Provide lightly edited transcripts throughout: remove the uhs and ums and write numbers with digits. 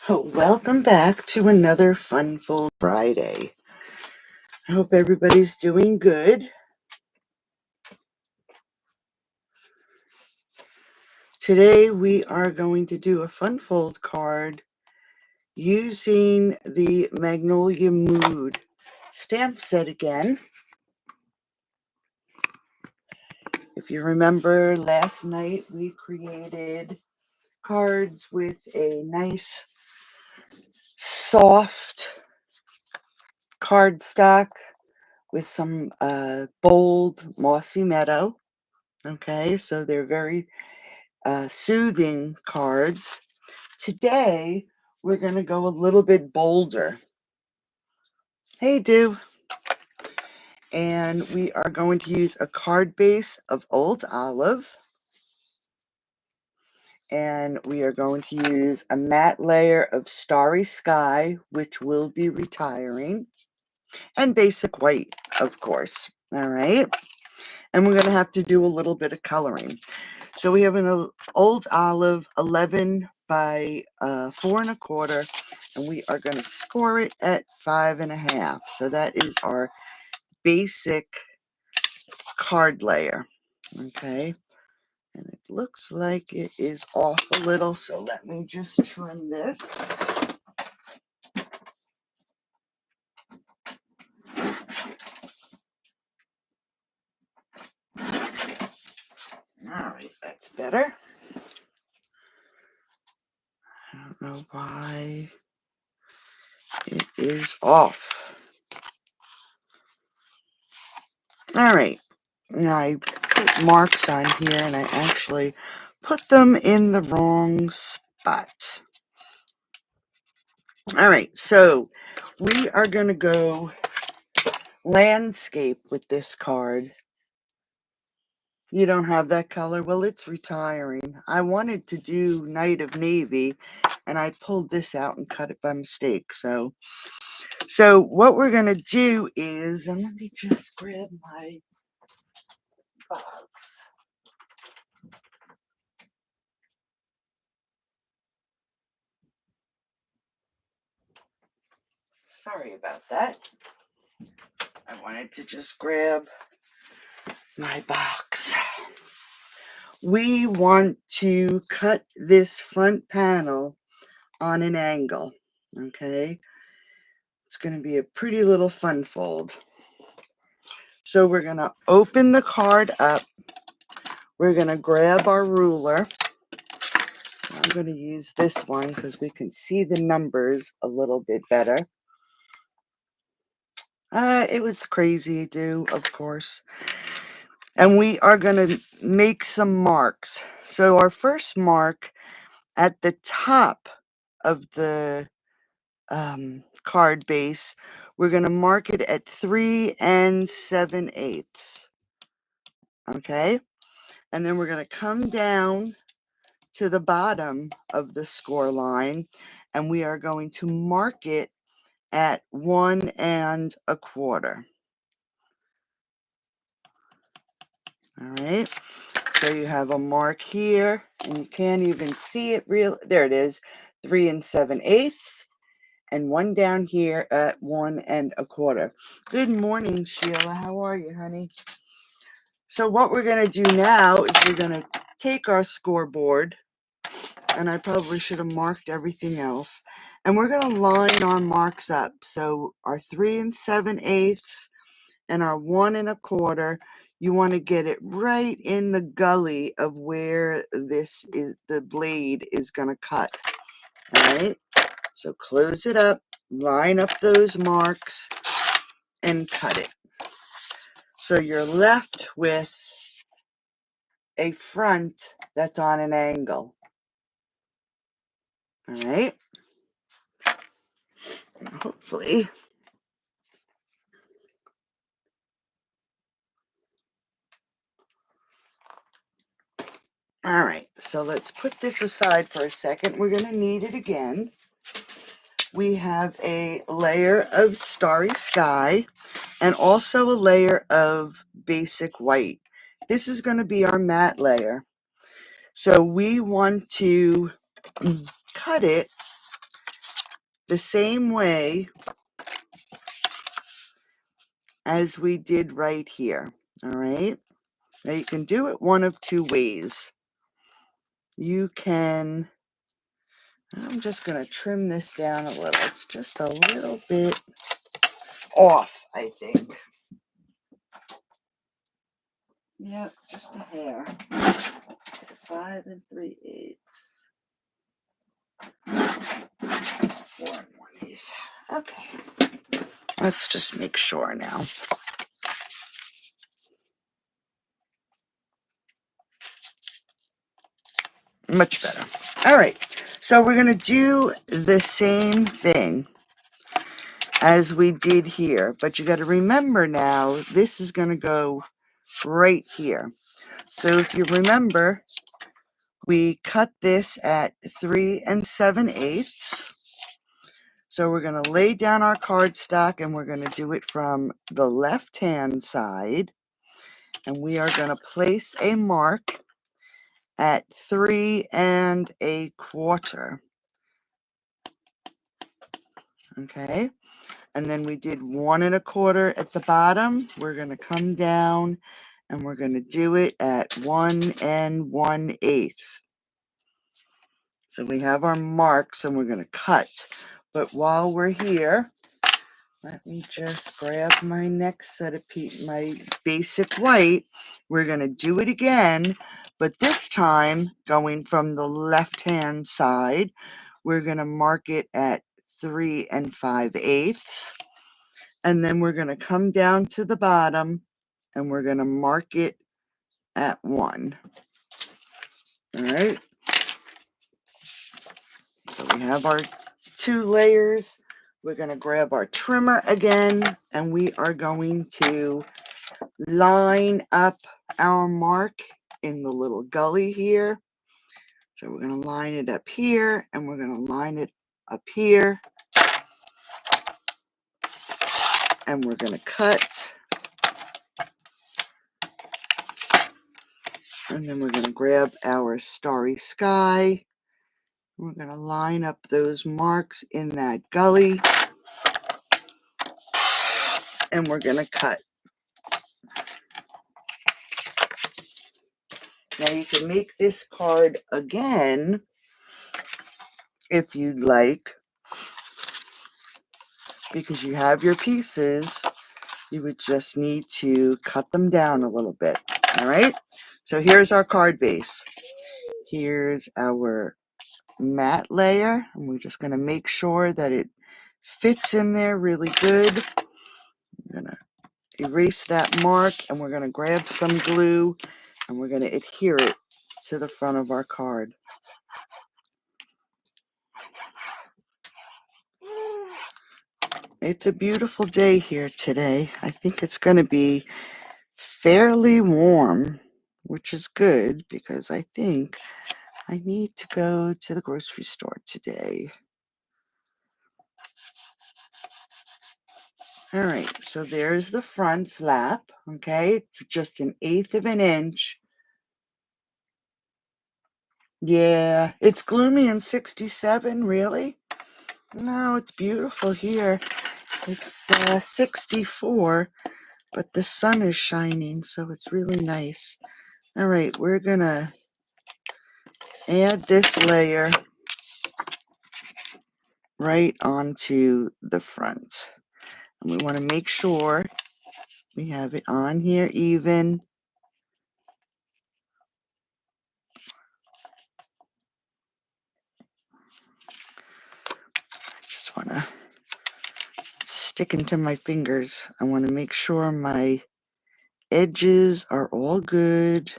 Welcome back to another Funful Friday. I hope everybody's doing good. Today we are going to do a Funfold card using the Magnolia Mood stamp set again. If you remember last night we created cards with a nice soft cardstock with some bold mossy meadow. Okay, so they're very soothing cards. Today, we're going to go a little bit bolder. Hey, Do. And we are going to use a card base of Old Olive. And we are going to use a matte layer of Starry Sky, which will be retiring. And basic white, of course. All right. And we're going to have to do a little bit of coloring. So we have an Old Olive 11 by 4 1/4, and we are going to score it at 5 1/2. So that is our basic card layer. Okay, and it looks like it is off a little, so let me just trim this. All right, that's better. I don't know why it is off. All right, now I put marks on here, and I actually put them in the wrong spot. All right, so we are going to go landscape with this card. You don't have that color? Well, it's retiring. I wanted to do Night of Navy, and I pulled this out and cut it by mistake. So what we're going to do is, and let me just grab my box. Sorry about that. I wanted to just grab my box. We want to cut this front panel on an angle. Okay, it's going to be a pretty little fun fold. So we're going to open the card up. We're going to grab our ruler. I'm going to use this one because we can see the numbers a little bit better. It was crazy, of course. And we are going to make some marks. So our first mark at the top of the card base, we're going to mark it at 3 7/8. Okay, and then we're going to come down to the bottom of the score line, and we are going to mark it at 1 1/4. All right, so you have a mark here, and you can't even see it real. There it is, 3 7/8. And one down here at 1 1/4. Good morning, Sheila. How are you, honey? So what we're going to do now is we're going to take our scoreboard, and I probably should have marked everything else, and we're going to line our marks up. So our 3 7/8 and our 1 1/4, you want to get it right in the gully of where the blade is going to cut. All right. So close it up, line up those marks, and cut it. So you're left with a front that's on an angle. All right. Hopefully. All right. So let's put this aside for a second. We're going to need it again. We have a layer of Starry Sky and also a layer of basic white. This is going to be our matte layer. So we want to cut it the same way as we did right here. All right. Now you can do it one of two ways. You can, I'm just going to trim this down a little. It's just a little bit off, I think. Yep, just a hair. 5 3/8. 4 1/8. Okay. Let's just make sure now. Much better. All right. So we're going to do the same thing as we did here. But you got to remember now, this is going to go right here. So if you remember, we cut this at 3 7/8. So we're going to lay down our cardstock and we're going to do it from the left-hand side. And we are going to place a mark at 3 1/4. Okay. And then we did 1 1/4 at the bottom. We're going to come down and we're going to do it at 1 1/8. So we have our marks and we're going to cut. But while we're here, let me just grab my next set of my basic white. We're going to do it again, but this time going from the left-hand side, we're going to mark it at 3 5/8. And then we're going to come down to the bottom and we're going to mark it at 1. All right. So we have our 2 layers. We're going to grab our trimmer again and we are going to line up our mark in the little gully here. So we're going to line it up here and we're going to line it up here. And we're going to cut. And then we're going to grab our Starry Sky. We're going to line up those marks in that gully. And we're going to cut. Now you can make this card again if you'd like, because you have your pieces. You would just need to cut them down a little bit. All right. So here's our card base. Here's our matte layer. And we're just going to make sure that it fits in there really good. I'm going to erase that mark and we're going to grab some glue and we're going to adhere it to the front of our card. It's a beautiful day here today. I think it's going to be fairly warm, which is good because I think I need to go to the grocery store today. All right, so there's the front flap, okay? It's just 1/8 of an inch. Yeah, it's gloomy in 67, really? No, it's beautiful here. It's 64, but the sun is shining, so it's really nice. All right, we're going to add this layer right onto the front. And we want to make sure we have it on here even. I just want to stick into my fingers. I want to make sure my edges are all good.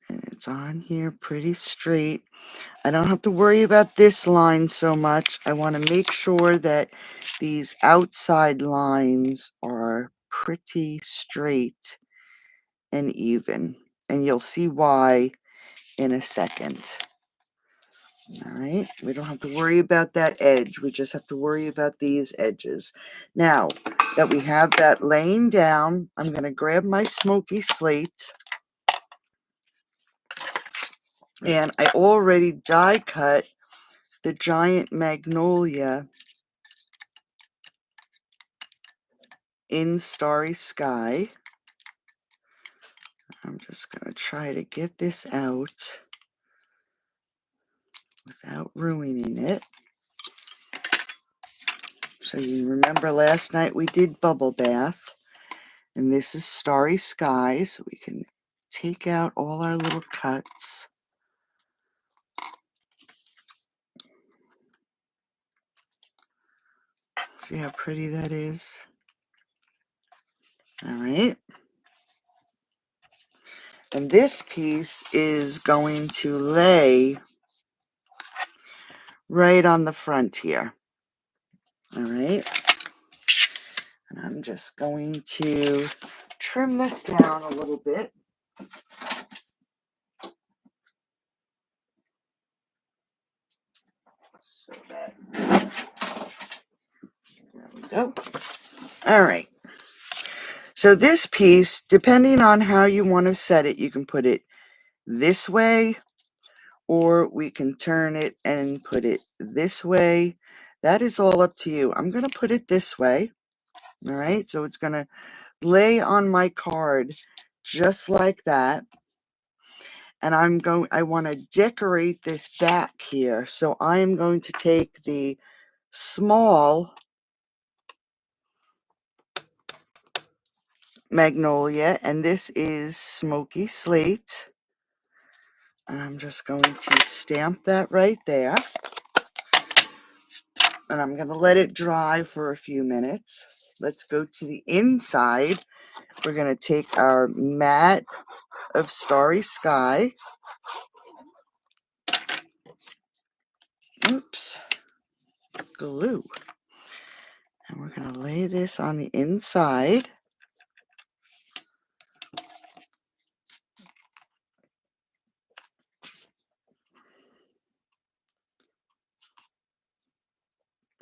And it's on here pretty straight. I don't have to worry about this line so much. I want to make sure that these outside lines are pretty straight and even. And you'll see why in a second. All right, we don't have to worry about that edge. We just have to worry about these edges. Now that we have that laying down, I'm going to grab my smoky slate. And I already die cut the giant magnolia in Starry Sky. I'm just going to try to get this out without ruining it. So you remember last night we did bubble bath, and this is Starry Sky, so we can take out all our little cuts. See how pretty that is? All right. And this piece is going to lay right on the front here. All right. And I'm just going to trim this down a little bit. So that, there we go. All right. So this piece, depending on how you want to set it, you can put it this way, or we can turn it and put it this way. That is all up to you. I'm going to put it this way. All right. So it's going to lay on my card just like that. And I want to decorate this back here. So I am going to take the small magnolia, and this is smoky slate. And I'm just going to stamp that right there. And I'm going to let it dry for a few minutes. Let's go to the inside. We're going to take our mat of Starry Sky. Oops. Glue. And we're going to lay this on the inside.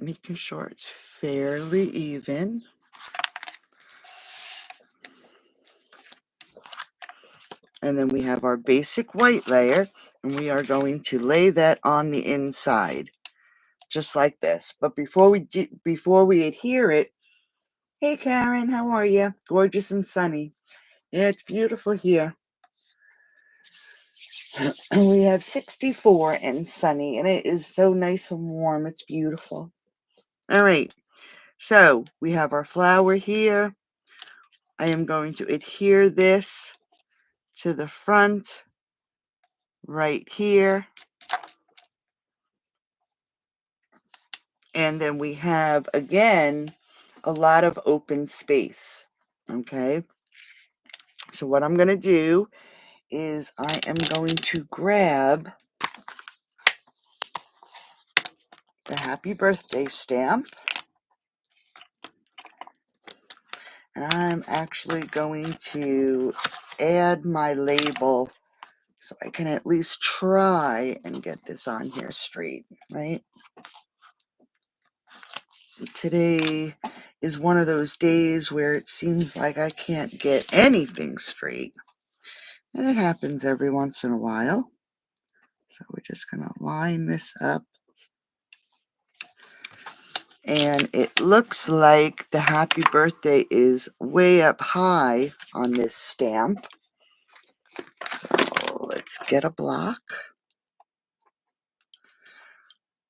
Making sure it's fairly even. And then we have our basic white layer, and we are going to lay that on the inside, just like this. But before we adhere it, hey Karen, how are you? Gorgeous and sunny. Yeah, it's beautiful here. We have 64 and sunny, and it is so nice and warm. It's beautiful. All right, so we have our flower here. I am going to adhere this to the front right here. And then we have, again, a lot of open space. Okay, so what I'm going to do is I am going to grab the happy birthday stamp. And I'm actually going to add my label so I can at least try and get this on here straight, right? Today is one of those days where it seems like I can't get anything straight. And it happens every once in a while. So we're just going to line this up. And it looks like the happy birthday is way up high on this stamp. So let's get a block.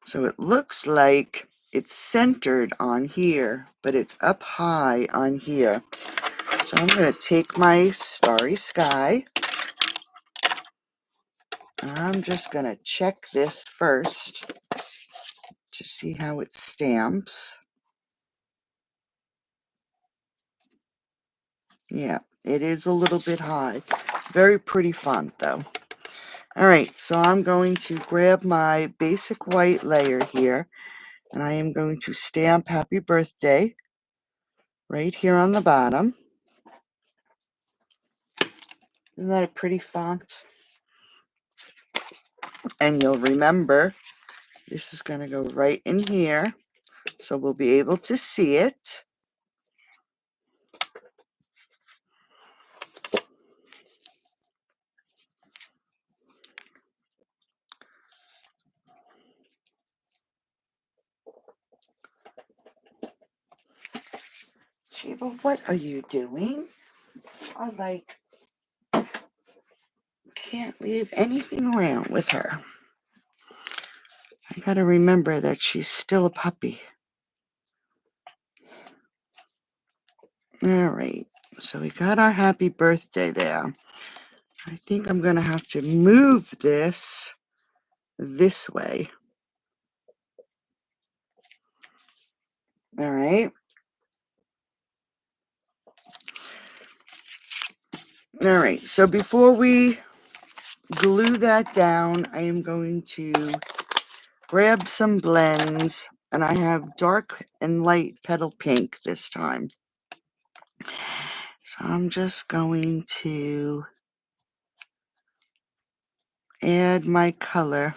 So it looks like it's centered on here, but it's up high on here. So I'm going to take my Starry Sky, and I'm just going to check this first to see how it stamps. Yeah, it is a little bit high. Very pretty font though. All right, so I'm going to grab my basic white layer here, and I am going to stamp happy birthday right here on the bottom. Isn't that a pretty font? And you'll remember this is going to go right in here, so we'll be able to see it. Sheba, what are you doing? I like can't leave anything around with her. I gotta remember that she's still a puppy. All right, so we got our happy birthday there. I think I'm gonna have to move this way. All right. All right, so before we glue that down, I am going to grab some blends, and I have dark and light petal pink this time. So I'm just going to add my color,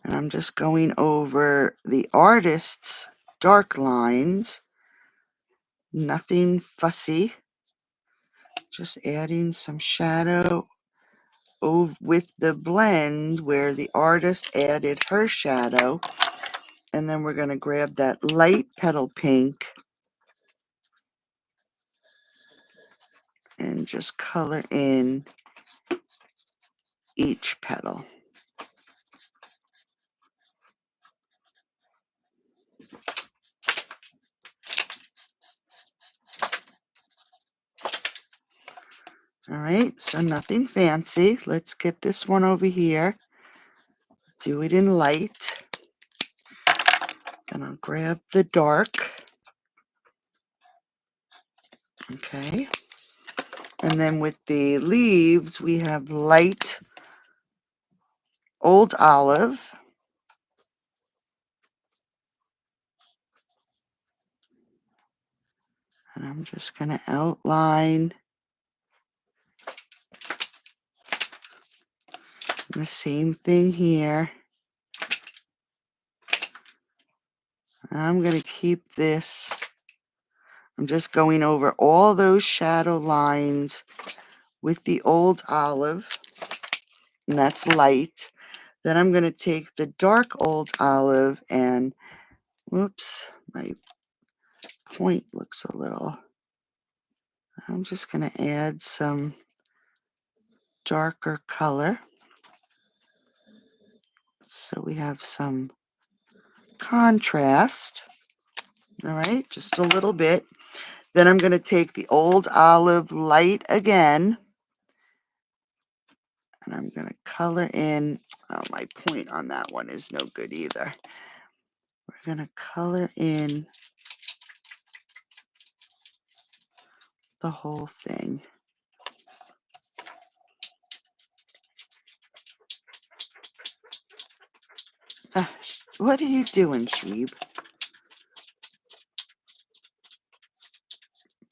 and I'm just going over the artist's dark lines, nothing fussy, just adding some shadow with the blend where the artist added her shadow. And then we're going to grab that light petal pink and just color in each petal. All right, so nothing fancy. Let's get this one over here. Do it in light. And I'll grab the dark. Okay. And then with the leaves, we have light old olive. And I'm just going to outline the same thing here. And I'm going to keep this. I'm just going over all those shadow lines with the old olive, and that's light. Then I'm going to take the dark old olive and, whoops, my point looks a little. I'm just going to add some darker color. So we have some contrast. All right, just a little bit. Then I'm going to take the old olive light again, and I'm going to color in. Oh, my point on that one is no good either. We're going to color in the whole thing. What are you doing, Sheeb?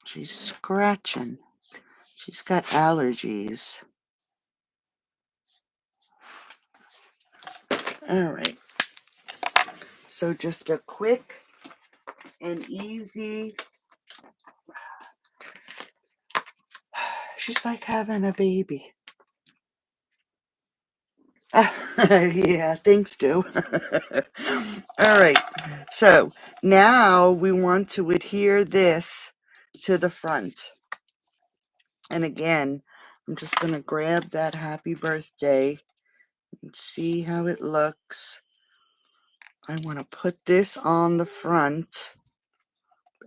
She's scratching. She's got allergies. All right. So just a quick and easy. She's like having a baby. Yeah, thanks, Stu. All right. So now we want to adhere this to the front. And again, I'm just going to grab that happy birthday and see how it looks. I want to put this on the front,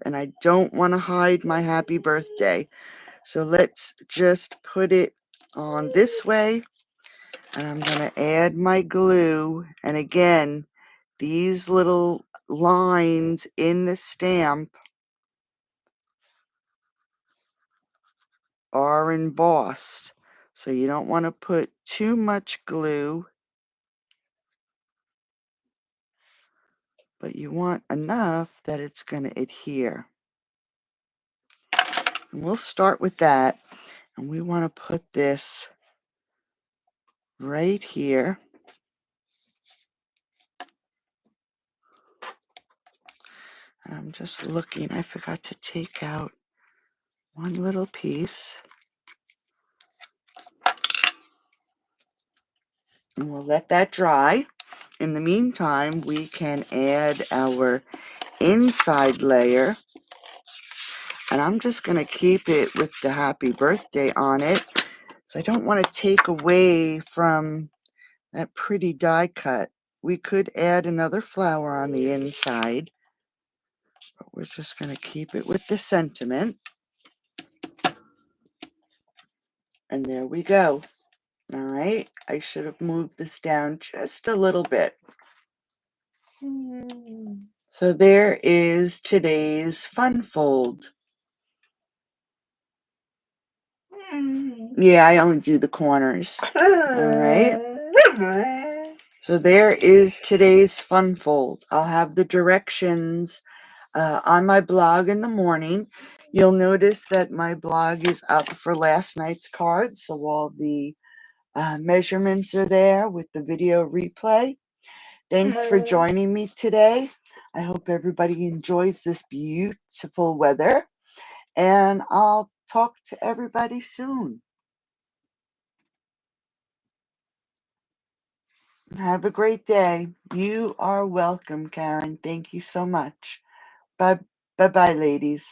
and I don't want to hide my happy birthday. So let's just put it on this way, and I'm going to add my glue. And again, these little lines in the stamp are embossed, so you don't want to put too much glue, but you want enough that it's going to adhere. And we'll start with that, and we want to put this right here. And I'm just looking, I forgot to take out one little piece. And we'll let that dry. In the meantime, we can add our inside layer, and I'm just going to keep it with the happy birthday on it. So I don't want to take away from that pretty die cut. We could add another flower on the inside, but we're just going to keep it with the sentiment. And there we go. All right, I should have moved this down just a little bit. So there is today's fun fold. Yeah, I only do the corners. All right. So there is today's fun fold. I'll have the directions on my blog in the morning. You'll notice that my blog is up for last night's card, so all the measurements are there with the video replay. Thanks for joining me today. I hope everybody enjoys this beautiful weather, and I'll talk to everybody soon. Have a great day. You are welcome, Karen. Thank you so much. Bye bye, ladies.